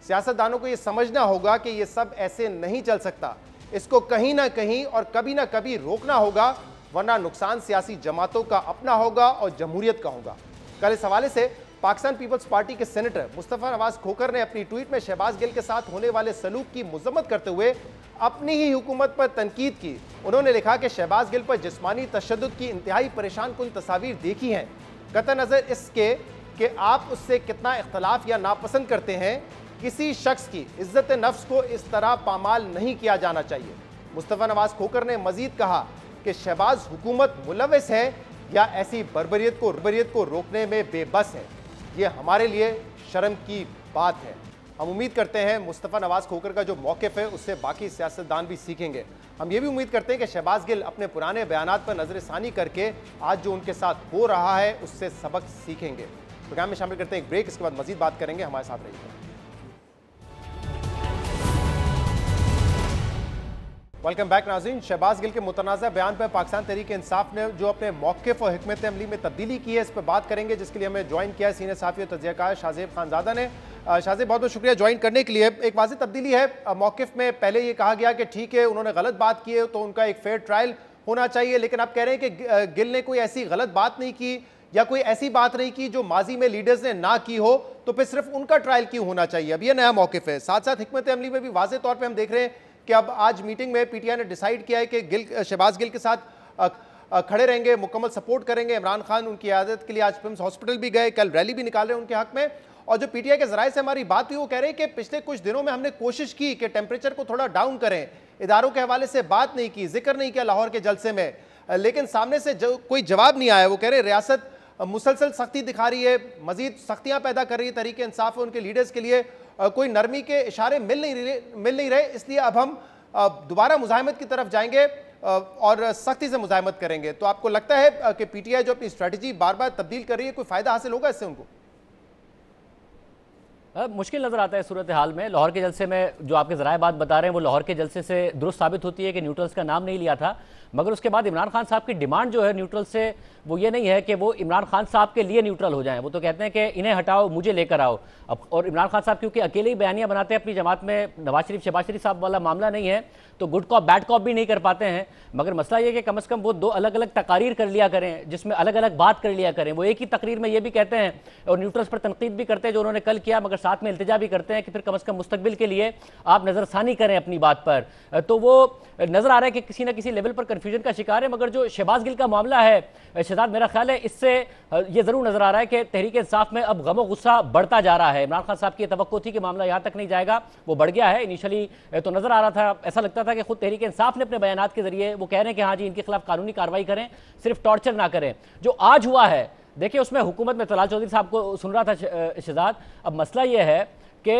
सियासतदानों को ये समझना होगा कि ये सब ऐसे नहीं चल सकता। इसको कहीं ना कहीं और कभी ना कभी रोकना होगा, वरना नुकसान सियासी जमातों का अपना होगा और जमहूरियत का होगा। कल इस हवाले से पाकिस्तान पीपल्स पार्टी के सेनेटर मुस्तफ़ा नवाज खोकर ने अपनी ट्वीट में शहबाज गिल के साथ होने वाले सलूक की मज़म्मत करते हुए अपनी ही हुकूमत पर तनकीद की। उन्होंने लिखा कि शहबाज गिल पर जिस्मानी तशद्दुद की इंतहाई परेशान कुन तस्वीर देखी हैं। कतई नज़र इसके कि आप उससे कितना इख्तलाफ या नापसंद करते हैं, किसी शख्स की इज्जत नफ्स को इस तरह पामाल नहीं किया जाना चाहिए। मुस्तफ़ा नवाज खोकर ने मजीद कहा कि शहबाज हुकूमत मुलविस है या ऐसी बर्बरियत को रोकने में बेबस है। ये हमारे लिए शर्म की बात है। हम उम्मीद करते हैं मुस्तफ़ा नवाज खोकर का जो मौक़िफ़ है उससे बाकी सियासतदान भी सीखेंगे। हम ये भी उम्मीद करते हैं कि शहबाज गिल अपने पुराने बयानात पर नज़रसानी करके आज जो उनके साथ हो रहा है उससे सबक सीखेंगे। प्रोग्राम में शामिल करते हैं एक ब्रेक, इसके बाद मजीद बात करेंगे। हमारे साथ रहिएगा। वेलकम बैक नाज़रीन। शहबाज गिल के मुतनाज़ा बयान पर पाकिस्तान तहरीक-ए-इंसाफ ने जो अपने मौक़िफ़ और हिकमत अमली में तब्दीली की है, इस पर बात करेंगे, जिसके लिए हमें ज्वाइन किया है सीनियर सहाफ़ी और तज्ज़ियाकार शाहज़ेब खानज़ादा ने। शाहज़ेब, बहुत बहुत शुक्रिया ज्वाइन करने के लिए। एक वाज़ेह तब्दीली है मौक़िफ़ में। पहले ये कहा गया कि ठीक है उन्होंने गलत बात की है तो उनका एक फेयर ट्रायल होना चाहिए, लेकिन आप कह रहे हैं कि गिल ने कोई ऐसी गलत बात नहीं की या कोई ऐसी बात नहीं की जो माजी में लीडर्स ने ना की हो, तो फिर सिर्फ उनका ट्रायल क्यों होना चाहिए? अब ये नया मौक़िफ़ है। साथ साथ हिकमत अमली में भी वाज़ेह तौर पर हम देख रहे हैं कि अब आज मीटिंग में पीटीआई ने डिसाइड किया है कि शहबाज गिल के साथ खड़े रहेंगे, मुकम्मल सपोर्ट करेंगे। इमरान खान उनकी इयादत के लिए आज पिम्स हॉस्पिटल भी गए, कल रैली भी निकाल रहे हैं उनके हक में। और जो पीटीआई के जराये से हमारी बात हुई वो कह रहे हैं कि पिछले कुछ दिनों में हमने कोशिश की कि टेम्परेचर को थोड़ा डाउन करें, इदारों के हवाले से बात नहीं की, जिक्र नहीं किया लाहौर के जलसे में, लेकिन सामने से कोई जवाब नहीं आया। वो कह रहे हैं रियासत मुसलसल सख्ती दिखा रही है, मजीद सख्तियाँ पैदा कर रही है तहरीक इंसाफ और उनके लीडर्स के लिए, कोई नरमी के इशारे मिल नहीं रहे, इसलिए अब हम दोबारा मुजाहिमत की तरफ जाएंगे और सख्ती से मुजाहिमत करेंगे। तो आपको लगता है कि पीटीआई जो अपनी स्ट्रेटजी बार बार तब्दील कर रही है, कोई फायदा हासिल होगा इससे उनको? मुश्किल नजर आता है सूरत हाल में। लाहौर के जलसे में जो आपके ज़राए बात बता रहे हैं वो लाहौर के जलसे से दुरुस्त साबित होती है कि न्यूट्रल्स का नाम नहीं लिया था, मगर उसके बाद इमरान खान साहब की डिमांड जो है न्यूट्रल से वो ये नहीं है कि वो इमरान खान साहब के लिए न्यूट्रल हो जाएं। वो तो कहते हैं कि इन्हें हटाओ, मुझे लेकर आओ। अब और इमरान खान साहब क्योंकि अकेले ही बयानियां बनाते हैं अपनी जमात में, नवाज शरीफ शहबाज शरीफ साहब वाला मामला नहीं है, तो गुड कॉप बैड कॉप भी नहीं कर पाते हैं। मगर मसला ये कि कम से कम वो दो अलग अलग तकारीर कर लिया करें जिसमें अलग अलग बात कर लिया करें। वो एक ही तकरीर में ये भी कहते हैं और न्यूट्रल्स पर तनकीद भी करते हैं जो उन्होंने कल किया, मगर साथ में इल्तिजा भी करते हैं कि फिर कम से कम मुस्तकबिल के लिए आप नजरसानी करें अपनी बात पर। तो वो नजर आ रहा है कि किसी ना किसी लेवल पर कंफ्यूजन का शिकार है। मगर जो शहबाज गिल का मामला है शहजाद, मेरा ख्याल है इससे ये जरूर नजर आ रहा है कि तहरीक इंसाफ में अब गमो गुस्सा बढ़ता जा रहा है। इमरान खान साहब की तवक्को थी कि मामला यहाँ तक नहीं जाएगा, वो बढ़ गया है। इनिशियली तो नजर आ रहा था, ऐसा लगता था कि खुद तहरीक इंसाफ ने अपने बयानात के जरिए वो कह रहे हैं कि हाँ जी इनके खिलाफ कानूनी कार्रवाई करें, सिर्फ टॉर्चर ना करें। जो आज हुआ है देखिए उसमें हुकूमत में तलाल चौधरी साहब को सुन रहा था शहजाद। अब मसला यह है कि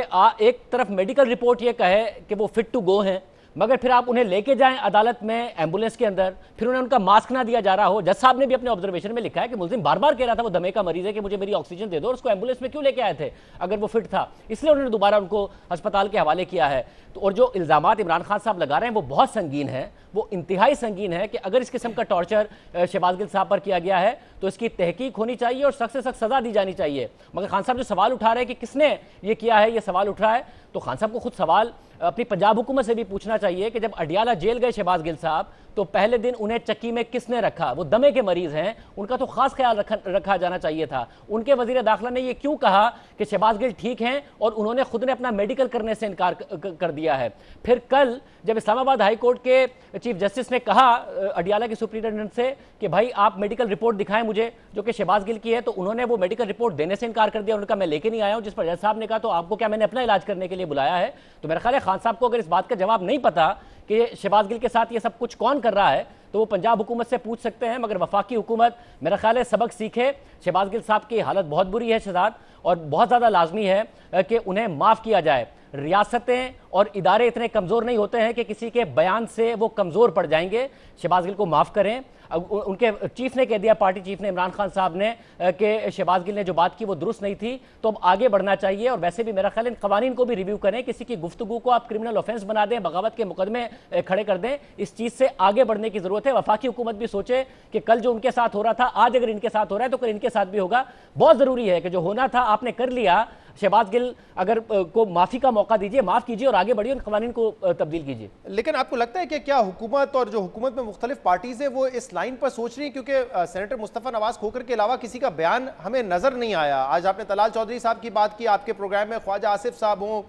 एक तरफ मेडिकल रिपोर्ट ये कहे कि वो फिट टू गो हैं, मगर फिर आप उन्हें लेके जाएं अदालत में एम्बुलेंस के अंदर, फिर उन्हें उनका मास्क ना दिया जा रहा हो। जज साहब ने भी अपने ऑब्जर्वेशन में लिखा है कि मुल्जिम बार बार कह रहा था वो दमे का मरीज है कि मुझे मेरी ऑक्सीजन दे दो, और उसको एम्बुलेंस में क्यों लेके आए थे अगर वो फिट था, इसलिए उन्होंने दोबारा उनको अस्पताल के हवाले किया है। तो और जो इल्जामात इमरान खान साहब लगा रहे हैं वो बहुत संगीन है, वो इंतहाई संगीन है कि अगर इस किस्म का टॉर्चर शहबाज गिल साहब पर किया गया है तो इसकी तहकीक होनी चाहिए और सख्त से सख्त सजा दी जानी चाहिए। मगर खान साहब जो सवाल उठा रहे हैं कि किसने ये किया है, ये सवाल उठ रहा है, तो खान साहब को खुद सवाल अपनी पंजाब हुकूमत से भी पूछना चाहिए कि जब अडियाला जेल गए शहबाज गिल साहब तो पहले दिन उन्हें चक्की में किसने रखा? वो दमे के मरीज हैं, उनका तो खास ख्याल रखा जाना चाहिए था। उनके वजीर दाखिला ने यह क्यों कहा कि शहबाज गिल ठीक हैं और उन्होंने खुद ने अपना मेडिकल करने से इनकार कर दिया है। फिर कल जब इस्लामाबाद हाई कोर्ट के चीफ जस्टिस ने कहा अडियाला के सुप्रिंटेंडेंट से कि भाई आप मेडिकल रिपोर्ट दिखाएं मुझे जो कि शहबाज गिल की है, तो उन्होंने वो मेडिकल रिपोर्ट देने से इनकार कर दिया। उन्होंने कहा मैं लेके नहीं आया हूं। जिस पर जज साहब ने कहा तो आपको क्या मैंने अपना इलाज करने के लिए बुलाया है? तो मेरा ख्याल है खान साहब को अगर इस बात का जवाब नहीं पता कि शहबाज गिल के साथ ये सब कुछ कौन कर रहा है तो वो पंजाब हुकूमत से पूछ सकते हैं, मगर वफाकी हुकूमत मेरा ख्याल है सबक सीखे। शहबाज गिल साहब की हालत बहुत बुरी है शहजाद, और बहुत ज़्यादा लाजमी है कि उन्हें माफ़ किया जाए। रियासतें और इदारे इतने कमज़ोर नहीं होते हैं कि किसी के बयान से वो कमज़ोर पड़ जाएंगे। शहबाज गिल को माफ़ करें। उनके चीफ ने कह दिया, पार्टी चीफ ने, इमरान खान साहब ने, कि शहबाज गिल ने जो बात की वो दुरुस्त नहीं थी, तो अब आगे बढ़ना चाहिए। और वैसे भी मेरा ख्याल इन कवानीन को भी रिव्यू करें। किसी की गुफ्तगू को आप क्रिमिनल ऑफेंस बना दें, बगावत के मुकदमे खड़े कर दें, इस चीज़ से आगे बढ़ने की जरूरत है। वफाकी हुकूमत भी सोचे कि कल जो उनके साथ हो रहा था, आज अगर इनके साथ हो रहा है तो कल इनके साथ भी होगा। बहुत ज़रूरी है कि जो होना था आपने कर लिया। शहबाज गिल अगर को माफ़ी का मौका दीजिए, माफ़ कीजिए और आगे बढ़िए, उन कवानीन को तब्दील कीजिए। लेकिन आपको लगता है कि क्या हुकूमत और जो हुकूमत में मुख्तलिफ पार्टीज है वो इस लाइन पर सोच रही है? क्योंकि सेनेटर मुस्तफ़ा नवाज खोखर के अलावा किसी का बयान हमें नजर नहीं आया। आज आपने तलाल चौधरी साहब की बात की आपके प्रोग्राम में, ख्वाजा आसिफ साहब हों,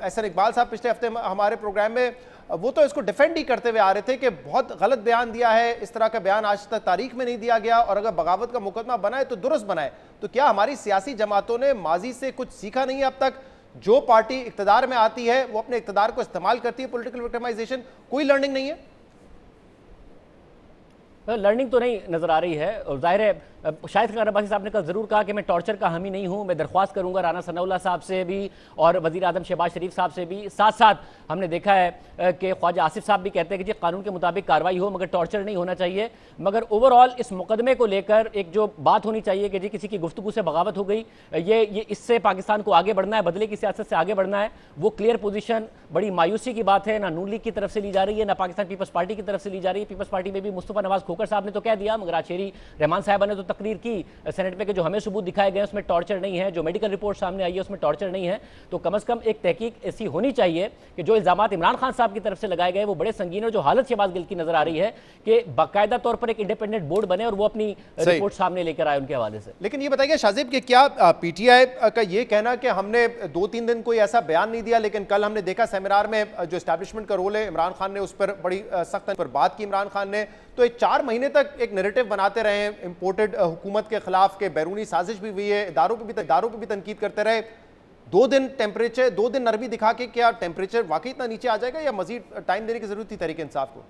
एहसन इकबाल साहब पिछले हफ्ते हमारे प्रोग्राम में, वो तो इसको डिफेंड ही करते हुए आ रहे थे कि बहुत गलत बयान दिया है, इस तरह का बयान आज तक तारीख में नहीं दिया गया, और अगर बगावत का मुकदमा बनाए तो दुरुस्त बनाए। तो क्या हमारी सियासी जमातों ने माजी से कुछ सीखा नहीं है अब तक? जो पार्टी इक्तदार में आती है वो अपने इक्तदार को इस्तेमाल करती है, पॉलिटिकल विक्टिमाइजेशन, कोई लर्निंग नहीं है? लर्निंग तो नहीं नजर आ रही है। और जाहिर है शाहिद खान अब्बासी साहब ने कल ज़रूर कहा कि मैं टॉर्चर का हामी नहीं हूं। मैं दरख्वास्त करूंगा राना सनाउल्लाह साहब से भी और वज़ीर आज़म शहबाज शरीफ साहब से भी। साथ साथ हमने देखा है कि ख्वाजा आसिफ साहब भी कहते हैं कि जी कानून के मुताबिक कार्रवाई हो, मगर टॉर्चर नहीं होना चाहिए। मगर ओवरऑल इस मुकदमे को लेकर एक जो बात होनी चाहिए कि जी किसी की गुफ्तगू से बगावत हो गई, ये इससे पाकिस्तान को आगे बढ़ना है, बदले की सियासत से आगे बढ़ना है, वो क्लियर पोजीशन बड़ी मायूसी की बात है। ना नून लीग की तरफ से ली जा रही है, ना पाकिस्तान पीपल्स पार्टी की तरफ से ली जा रही है। पीपल्स पार्टी में भी मुस्तफ़ा नवाज खोखर साहब ने तो कह दिया, मगर आशेरी रहमान साहबा ने तो तकरीर की सेनेट में कि जो हमें सबूत दिखाए गए उसमें टॉर्चर नहीं है, जो मेडिकल रिपोर्ट सामने आई है उसमें टॉर्चर नहीं है। तो कम से कम एक तहकीक ऐसी होनी चाहिए कि जो इल्जामात इमरान खान साहब की तरफ से लगाए गए वो बड़े संगीन है। जो हालत शहबाज गिल की नजर आ रही है कि बाकायदा तौर पर एक इंडिपेंडेंट बोर्ड बने और वो अपनी रिपोर्ट सामने लेकर आए उनके हवाले से। लेकिन ये बताइए शाहजेब कि क्या पीटीआई का ये कहना कि हमने 2-3 दिन कोई ऐसा बयान नहीं दिया, लेकिन कल हमने देखा सेमिनार में जो एस्टैब्लिशमेंट का रोल है इमरान खान ने उस पर बड़ी सख्त पर बात की इमरान खान ने, तो 4 महीने तक एक नैरेटिव बनाते रहे इंपोर्टेड हुकूमत के खिलाफ के बैरूनी साजिश भी हुई है, इदारों पे भी तनकीद करते रहे। 2 दिन टेम्परेचर, 2 दिन नरमी दिखा के क्या टेम्परेचर वाकई इतना नीचे आ जाएगा या मजीद टाइम देने की जरूरत थी तहरीक इंसाफ को?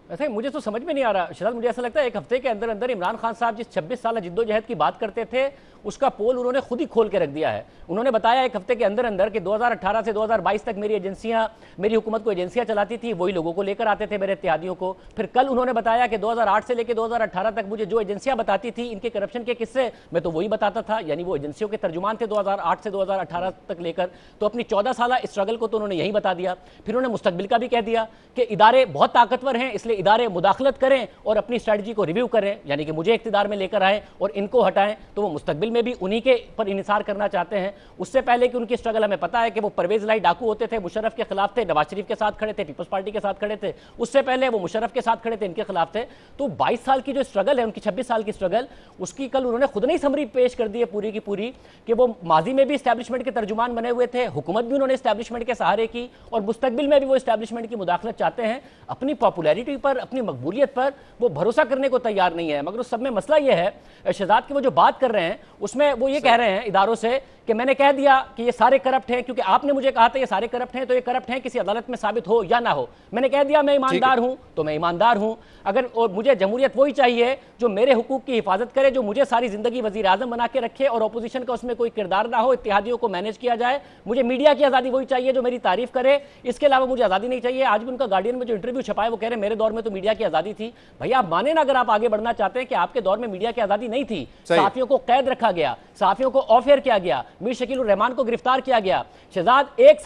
ऐसे मुझे तो समझ में नहीं आ रहा शहजाद। मुझे ऐसा लगता है एक हफ्ते के अंदर अंदर इमरान खान साहब जिस 26 साल जिद्दोजहद की बात करते थे उसका पोल उन्होंने खुद ही खोल के रख दिया है। उन्होंने बताया एक हफ्ते के अंदर अंदर कि 2018 से 2022 तक मेरी हुकूमत को एजेंसियां चलाती थी, वही लोगों को लेकर आते थे, मेरे इत्तेहादियों को। फिर कल उन्होंने बताया कि 2008 से लेकर 2018 तक मुझे जो एजेंसियां बताती थी इनके करप्शन के किस्से, मैं तो वही बताता था। यानी वो एजेंसियों के तर्जुमान थे 2008 से 2018 तक लेकर। तो अपनी 14 साल स्ट्रगल को तो उन्होंने यही बता दिया। फिर उन्होंने मुस्तकबिल का भी कह दिया कि इदारे बहुत ताकतवर हैं, इसलिए इदारे मुदाखलत करें और अपनी स्ट्रेटजी को रिव्यू करें, यानी कि मुझे इख्तिदार में लेकर आए और इनको हटाएं। तो वो मुस्तकबिल में भी उन्हीं के पर इन्हिसार करना चाहते हैं। उससे पहले कि उनकी स्ट्रगल हमें पता है कि वो परवेज लाई डाकू होते थे, मुशर्रफ के खिलाफ थे, नवाज शरीफ के साथ खड़े थे, पीपल्स पार्टी के साथ खड़े थे। उससे पहले वो मुशर्रफ के साथ खड़े थे, इनके खिलाफ थे। तो 22 साल की जो स्ट्रगल है उनकी, 26 साल की स्ट्रगल, उसकी कल उन्होंने खुद नहीं समरी पेश कर दी है पूरी की पूरी कि वो माजी में भी एस्टैब्लिशमेंट के तर्जुमान बने हुए थे, हुकूमत भी उन्होंने एस्टैब्लिशमेंट के सहारे की और मुस्तकबिल में भी वो एस्टैब्लिशमेंट की मुदाखलत चाहते हैं। अपनी पॉपुलैरिटी पर, अपनी मकबूलियत पर वो भरोसा करने को तैयार नहीं है। मगर उस सब में मसला ये है शहजाद की वो जो बात कर रहे हैं उसमें वो ये कह रहे हैं इदारों से कि मैंने कह दिया कि ये सारे करप्ट हैं, क्योंकि आपने मुझे कहा था ये सारे करप्ट हैं, तो ये करप्ट हैं, किसी अदालत में साबित हो या ना हो। मैंने कह दिया मैं ईमानदार हूं तो मैं ईमानदार हूं। अगर और मुझे जमहूरियत वही चाहिए जो मेरे हुकूक की हिफाजत करे, जो मुझे सारी जिंदगी वजीर आजम बना के रखे और अपोजिशन का उसमें कोई किरदार ना हो, इत्तेहादियों को मैनेज किया जाए। मुझे मीडिया की आज़ादी वही चाहिए जो मेरी तारीफ करे, इसके अलावा मुझे आज़ादी नहीं चाहिए। आज भी उनका गार्डियन में जो इंटरव्यू छपा है वो कह रहे मेरे दौर में तो मीडिया की आज़ादी थी। भैया आप माने ना, अगर आप आगे बढ़ना चाहते हैं कि आपके दौर में मीडिया की आज़ादी नहीं थी, सहाफियों को कैद रखा गया, सहाफियों को ऑफ एयर किया गया, मीर शकील उर रहमान को गिरफ्तार किया गया। शहजाद एक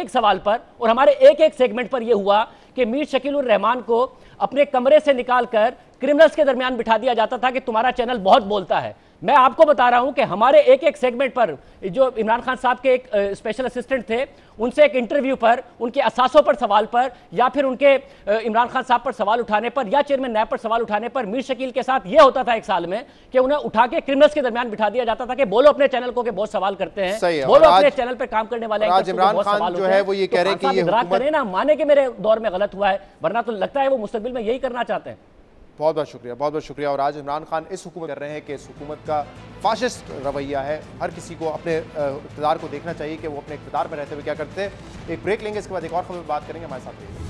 सवाल पर और हमारे एक सेगमेंट पर यह हुआ कि मीर शकील उर रहमान को अपने कमरे से निकालकर क्रिमिनल्स के दरमियान बिठा दिया जाता था कि तुम्हारा चैनल बहुत बोलता है। मैं आपको बता रहा हूं कि हमारे एक एक सेगमेंट पर जो इमरान खान साहब के एक स्पेशल असिस्टेंट थे, उनसे एक इंटरव्यू पर, उनके असासों पर सवाल पर, या फिर उनके इमरान खान साहब पर सवाल उठाने पर, या चेयरमैन नैब पर सवाल उठाने पर मीर शकील के साथ यह होता था एक साल में कि उन्हें उठा के क्रिमिनल्स के दरमियान बिठा दिया जाता था कि बोलो अपने चैनल को, कि बहुत सवाल करते हैं, बोलो अपने चैनल पर काम करने वाले इमरान खान जो है वो ये कह रहे हैं कि ये हुकूमत करें ना, माने कि मेरे दौर में गलत हुआ है, वरना तो लगता है वो मुस्तकबिल में यही करना चाहते हैं। बहुत बहुत शुक्रिया, बहुत बहुत शुक्रिया। और आज इमरान खान इस हुकूमत कर रहे हैं कि इस हुकूमत का फाशिस्ट रवैया है। हर किसी को अपने इक़्तिदार को देखना चाहिए कि वो अपने इक़्तिदार में रहते हुए क्या करते हैं। एक ब्रेक लेंगे, इसके बाद एक और खबर बात करेंगे। हमारे साथ रहिए।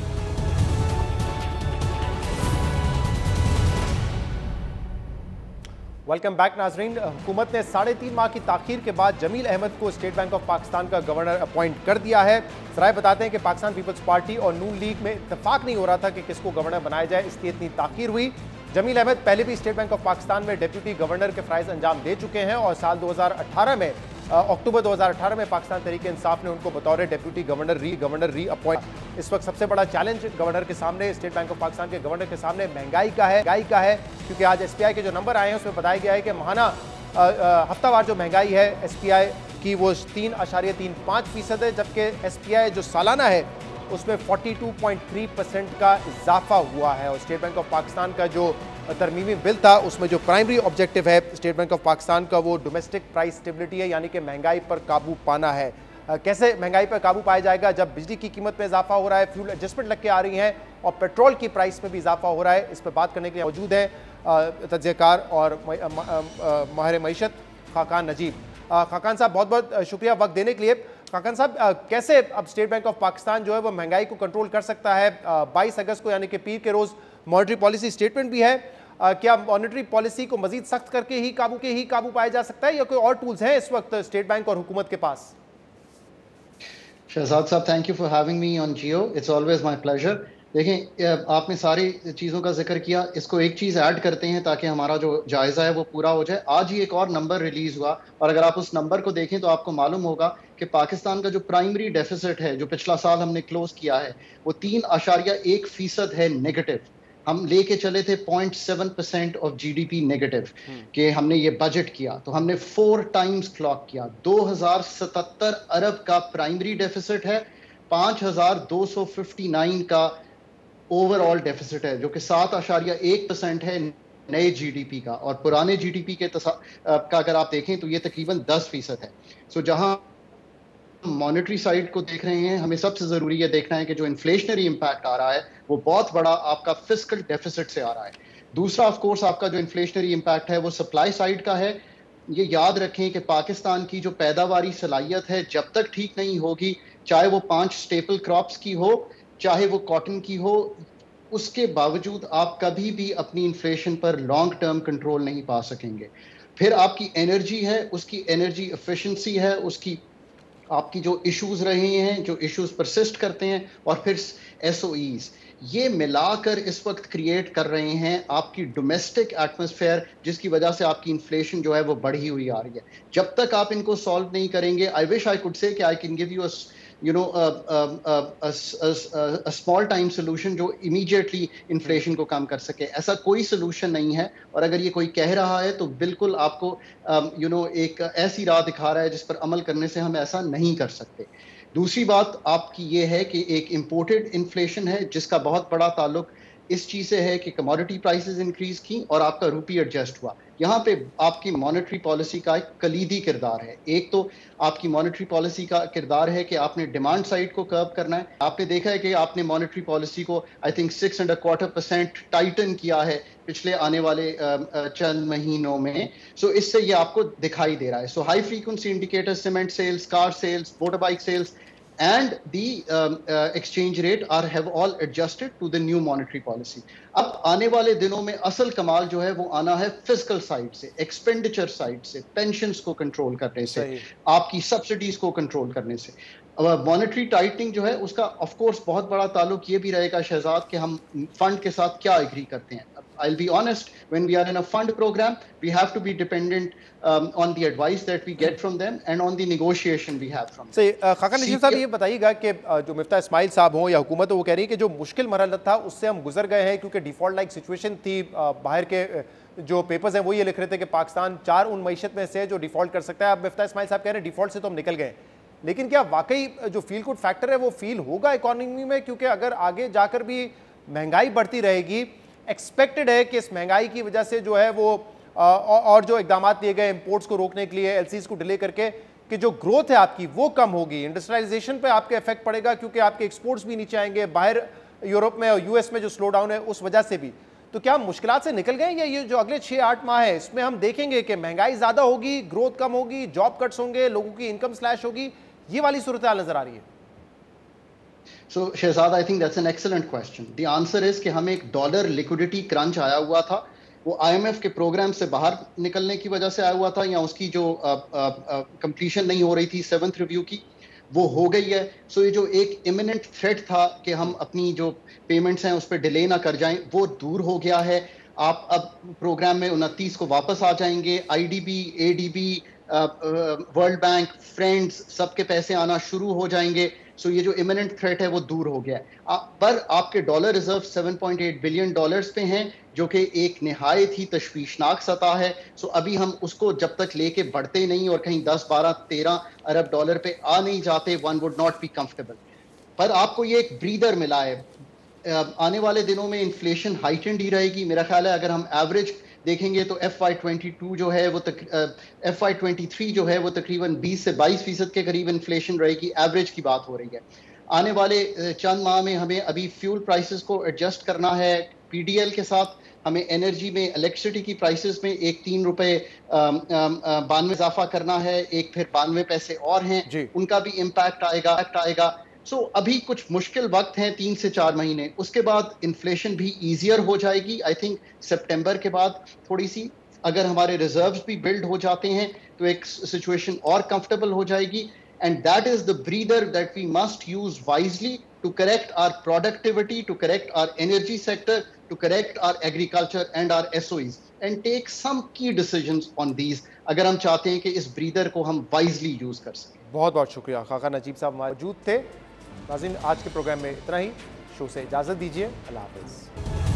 वेलकम बैक नाजरीन। हुकूमत ने 3.5 माह की ताखीर के बाद जमील अहमद को स्टेट बैंक ऑफ पाकिस्तान का गवर्नर अपॉइंट कर दिया है। सराय बताते हैं कि पाकिस्तान पीपल्स पार्टी और नून लीग में इत्तेफाक नहीं हो रहा था कि किसको गवर्नर बनाया जाए, इसलिए इतनी ताखीर हुई। जमील अहमद पहले भी स्टेट बैंक ऑफ पाकिस्तान में डिप्टी गवर्नर के फ़राइज़ अंजाम दे चुके हैं और साल 2018 में अक्टूबर 2018 में पाकिस्तान तहरीक इंसाफ ने उनको बतौर डिप्टी गवर्नर री अपॉइंट। इस वक्त सबसे बड़ा चैलेंज गवर्नर के सामने, स्टेट बैंक ऑफ पाकिस्तान के गवर्नर के सामने महंगाई का है क्योंकि आज SPI के जो नंबर आए हैं उसमें बताया गया है कि माहाना हफ्तावार जो महंगाई है SPI की वो 3.35% है, जबकि SPI जो सालाना है उसमें 42.3% का इजाफा हुआ है। और स्टेट बैंक ऑफ पाकिस्तान का जो तरमीमी बिल था उसमें जो प्राइमरी ऑब्जेक्टिव है स्टेट बैंक ऑफ पाकिस्तान का वो डोमेस्टिक प्राइस स्टेबिलिटी है, यानी कि महंगाई पर काबू पाना है। कैसे महंगाई पर काबू पाया जाएगा जब बिजली की कीमत में इजाफा हो रहा है, फ्यूल एडजस्टमेंट लग के आ रही हैं और पेट्रोल की प्राइस में भी इजाफा हो रहा है। इस पर बात करने के लिए मौजूद है तज्ज़ियाकार और माहिर मईशत खाकान नजीब। खाकान साहब बहुत बहुत शुक्रिया वक्त देने के लिए। खाकान साहब, कैसे अब स्टेट बैंक ऑफ पाकिस्तान जो है वो महंगाई को कंट्रोल कर सकता है? 22 अगस्त को यानी कि पीर के रोज़ मॉनेटरी पॉलिसी स्टेटमेंट भी है, क्या मॉनेटरी पॉलिसी को मजीद सख्त करके ही काबू पाया जा सकता है या कोई और टूल्स हैं इस वक्त स्टेट बैंक और हुकूमत के पास? शहजाद साहब, thank you for having me on Jio, it's always my pleasure. देखें, आपने सारी चीज़ों का जिक्र किया, इसको एक चीज़ ऐड करते हैं ताकि हमारा जो जायज़ा है वो पूरा हो जाए। आज ही एक और नंबर रिलीज़ हुआ और अगर आप उस नंबर को देखें तो आपको मालूम होगा कि पाकिस्तान का जो प्राइमरी डेफिसिट है जो पिछला साल हमने क्लोज किया है वो 3.1% है नेगेटिव। हम लेके चले थे 0.7% ऑफ GDP नेगेटिव कि हमने ये बजट किया, तो हमने 4 टाइम्स क्लॉक किया। 2077 अरब का प्राइमरी डेफिसिट है, 5259 का ओवरऑल डेफिसिट है, जो कि 7.1% है नए GDP का, और पुराने GDP के का अगर आप देखें तो ये तकरीबन 10% है। सो जहां मॉनेटरी साइड को देख रहे हैं, हमें सबसे जरूरी ये देखना है कि जो इन्फ्लेशनरी इंपैक्ट आ रहा है वो बहुत बड़ा आपका फिस्कल डेफिसिट से आ रहा है। दूसरा ऑफ कोर्स आपका जो इन्फ्लेशनरी इंपैक्ट है वो सप्लाई साइड का है। ये याद रखें कि पाकिस्तान की जो पैदावारी सलाहियत है जब तक ठीक नहीं होगी, चाहे वो 5 स्टेपल क्रॉप्स की हो, चाहे वो कॉटन की हो, उसके बावजूद आप कभी भी अपनी इन्फ्लेशन पर लॉन्ग टर्म कंट्रोल नहीं पा सकेंगे। फिर आपकी एनर्जी है, उसकी एनर्जी एफिशिएंसी है, उसकी आपकी जो इश्यूज रहे हैं, जो इश्यूज परसिस्ट करते हैं, और फिर SOEs, ये मिलाकर इस वक्त क्रिएट कर रहे हैं आपकी डोमेस्टिक एटमॉस्फेयर, जिसकी वजह से आपकी इन्फ्लेशन जो है वो बढ़ी हुई आ रही है। जब तक आप इनको सॉल्व नहीं करेंगे, I wish I could say कि I can give you a small time solution जो immediately इन्फ्लेशन को कम कर सके। ऐसा कोई सोल्यूशन नहीं है, और अगर ये कोई कह रहा है तो बिल्कुल आपको एक ऐसी राह दिखा रहा है जिस पर अमल करने से हम ऐसा नहीं कर सकते। दूसरी बात आपकी ये है कि एक इम्पोर्टेड इन्फ्लेशन है जिसका बहुत बड़ा ताल्लुक इस चीज़ से है कि कमोडिटी प्राइसेस इंक्रीज की और आपका रूपी एडजस्ट हुआ। यहाँ पे आपकी मॉनेटरी पॉलिसी का एक कलीदी किरदार है। एक तो आपकी मॉनेटरी पॉलिसी का किरदार है कि आपने डिमांड साइड को कर्व करना है। आपने देखा है कि आपने मॉनेटरी पॉलिसी को आई थिंक 6.25% टाइटन किया है पिछले आने वाले चंद महीनों में। सो इससे ये आपको दिखाई दे रहा है। So high frequency indicator, cement sales, car sales, motorbike sales and the exchange rate have all adjusted to the new monetary policy. अब आने वाले दिनों में असल कमाल जो है वो आना है फिस्कल साइड से, एक्सपेंडिचर साइड से, पेंशन्स को कंट्रोल करने से, आपकी सब्सिडीज को कंट्रोल करने से। मॉनेटरी टाइटनिंग जो है उसका ऑफ कोर्स बहुत बड़ा ताल्लुक ये भी रहेगा शहजाद कि हम फंड के साथ क्या एग्री करते हैं। I'll be honest, when we are in a fund program, we have to be dependent on the advice that we get from them and on the negotiation we have from them. सही खाका नजीम साहब, ये बताइएगा कि जो मिफ्ता इस्माइल साहब हों या हुकूमत हो, वो कह रही है कि जो मुश्किल मरहला था उससे हम गुजर गए हैं, क्योंकि डिफ़ॉल्ट लाइक सिचुएशन थी। बाहर के जो पेपर्स हैं वो ये लिख रहे थे कि पाकिस्तान 4 उन मईशत में से जो डिफ़ॉल्ट कर सकता है। अब मिफ्ता इस्माइल साहब कह रहे हैं डिफ़ॉल्ट से तो हम निकल गए, लेकिन क्या वाकई जो फील गुड फैक्टर है वो फील होगा इकॉनमी में? क्योंकि अगर आगे जाकर भी महंगाई बढ़ती रहेगी, एक्सपेक्टेड है कि इस महंगाई की वजह से जो है वो और जो इकदाम दिए गए इंपोर्ट्स को रोकने के लिए, एलसीज को डिले करके, कि जो ग्रोथ है आपकी वो कम होगी, इंडस्ट्रियलाइजेशन पे आपके इफेक्ट पड़ेगा, क्योंकि आपके एक्सपोर्ट्स भी नीचे आएंगे, बाहर यूरोप में और यूएस में जो स्लो डाउन है उस वजह से भी। तो क्या मुश्किलात से निकल गए, या ये जो अगले 6-8 माह है इसमें हम देखेंगे कि महंगाई ज़्यादा होगी, ग्रोथ कम होगी, जॉब कट्स होंगे, लोगों की इनकम स्लैश होगी, ये वाली सूरत हाल नजर आ रही है? So Shehzad, I think that's an excellent question. The answer is कि हमें एक डॉलर लिक्विडिटी क्रंच आया हुआ था, वो IMF के प्रोग्राम से बाहर निकलने की वजह से आया हुआ था, या उसकी जो कंप्लीशन नहीं हो रही थी 7th रिव्यू की, वो हो गई है। सो ये जो एक इमिनेंट थ्रेट था कि हम अपनी जो पेमेंट्स हैं उस पर डिले ना कर जाएं, वो दूर हो गया है। आप अब प्रोग्राम में 29 को वापस आ जाएंगे। IDB, ADB, world bank, friends, सबके पैसे आना शुरू हो जाएंगे। सो ये जो इमिनेंट थ्रेट है वो दूर हो गया है। पर आपके डॉलर रिजर्व 7.8 बिलियन डॉलर्स पे हैं, जो कि एक निहायत ही तशवीशनाक सतह है। सो अभी हम उसको जब तक लेके बढ़ते नहीं और कहीं 10, 12, 13 अरब डॉलर पे आ नहीं जाते, one would not be comfortable. पर आपको ये एक ब्रीदर मिला है। आने वाले दिनों में इन्फ्लेशन हाइटेंड ही रहेगी। मेरा ख्याल है अगर हम एवरेज देखेंगे तो FY22 जो है वो FY23 जो है वो तकरीबन 20 से 22% के करीब इन्फ्लेशन रहेगी। एवरेज की बात हो रही है। आने वाले चंद माह में हमें अभी फ्यूल प्राइसेस को एडजस्ट करना है PDL के साथ। हमें एनर्जी में, इलेक्ट्रिसिटी की प्राइसेस में एक 3 रुपए 92 इजाफा करना है, एक फिर 92 पैसे और हैं, उनका भी इम्पैक्ट आएगा। सो अभी कुछ मुश्किल वक्त हैं 3 से 4 महीने, उसके बाद इन्फ्लेशन भी ईजियर हो जाएगी। आई थिंक सितंबर के बाद थोड़ी सी, अगर हमारे रिजर्व्स भी बिल्ड हो जाते हैं तो एक सिचुएशन और कंफर्टेबल हो जाएगी। And that is the breather that we must use wisely to correct our productivity, to correct our energy sector, to correct our agriculture and our SOEs and take some key decisions on these, अगर हम चाहते हैं कि इस breather को हम wisely use कर सकें। बहुत बहुत शुक्रिया। खाका नजीब साहब मौजूद थे। नाज़रीन, आज के प्रोग्राम में इतना ही। शो से इजाज़त दीजिए। अल्लाह हाफ़िज़।